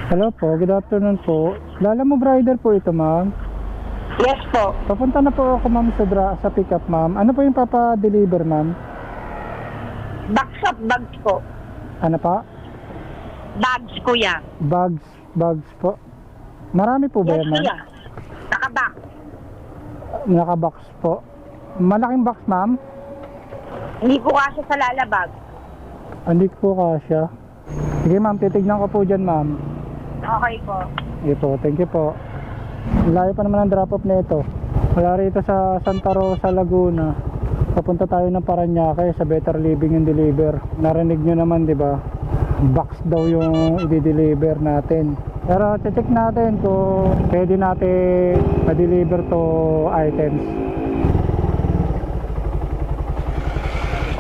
Hello po, good afternoon po. Lala mo rider po ito, ma'am? Yes po. Papunta na po ako, ma'am, sa pick-up, ma'am. Ano po yung papa-deliver, ma'am? Bags of bags po. Ano pa? Bags, kuya. Bags po. Marami po ba Yes, yan, ma'am? kuya. Naka-box. Naka-box po. Malaking box, ma'am? Hindi po kasi sa lalabag. Hindi po kasya. Sige, ma'am, titignan ko po dyan, ma'am. Okay po. Sige po, thank you po. Layo pa naman ang drop-off na ito. Wala rito sa Santa Rosa, Laguna. Papunta tayo ng Parañaque sa Better Living and Deliver. Narinig nyo naman, di ba? Box daw yung i-deliver natin. Pero check natin kung pwede natin ma-deliver to items.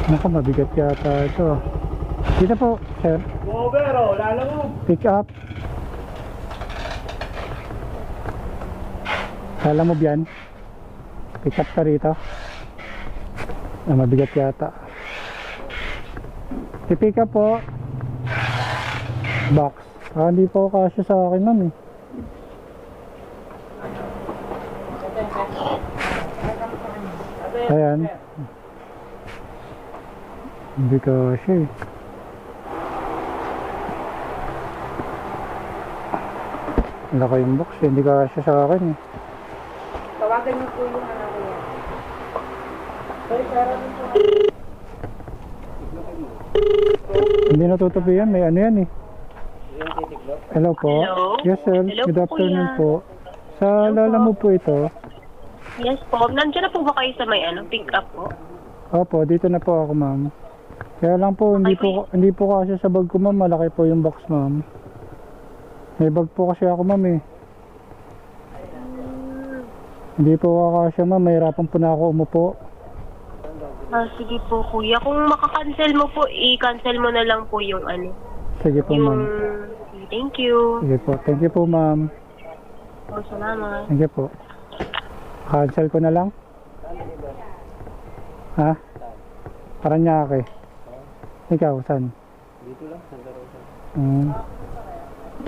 Naku, mabigat yata ito. Dito po, sir. Pero, lalo mo. Pick up. Kala mo biyan? Pick up ka rito. Mabigat yata. I-pick up po. Box. Hindi po kasya sa akin, ma'am eh. Ayan. Hindi kasya eh. Laki yung box eh. Hindi kasya sa akin eh. Tawagan niyo po yung ano kuya. Hindi natutupi yan. May ano yan eh. Hello po. Hello? Yes sir. Hello Good po, afternoon kuya. po. Sa lala mo po ito. Yes po. Nandiyan na po ba kayo sa may pick up po? Opo, dito na po ako, ma'am. Kaya lang po, hindi po kasi sa bag ko, ma'am. Malaki po yung box, ma'am. May bag po kasi ako, ma'am eh. Hindi po kasi, ma'am. Mahirapan po na ako umupo. Sige po kuya. Kung makakancel mo po, i-cancel mo na lang po yung ano. Sige po, ma'am. Thank you. Sige po. Thank you po, ma'am. Salamat. Thank you po. Cancel ko na lang. Ha? Parañaque. Ikaw, saan? Dito lang, Santa Rosa.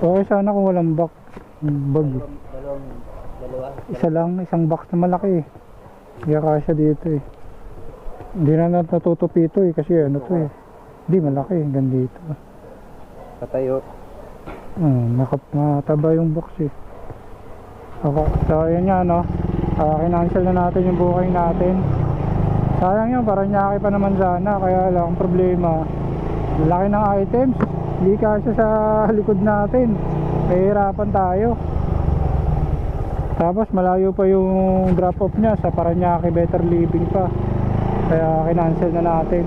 Okay sana kung walang box. Bag. Dalawa. Isa lang, isang box na malaki eh. Hindi kasya dito eh. Hindi na natutupi ito eh, kasi ano to eh. Hindi, malaki eh, hanggang dito. Patayo. Mataba yung box eh. Okay, so yun nga no. Kinancel na natin yung booking natin. Sayang yun, Parañaque pa naman sana. Kaya lang, problema, laki ng items, hindi kasya sa likod natin. Mahirapan tayo. Tapos malayo pa yung drop off nya sa Parañaque Better Living pa. Kaya kinancel na natin.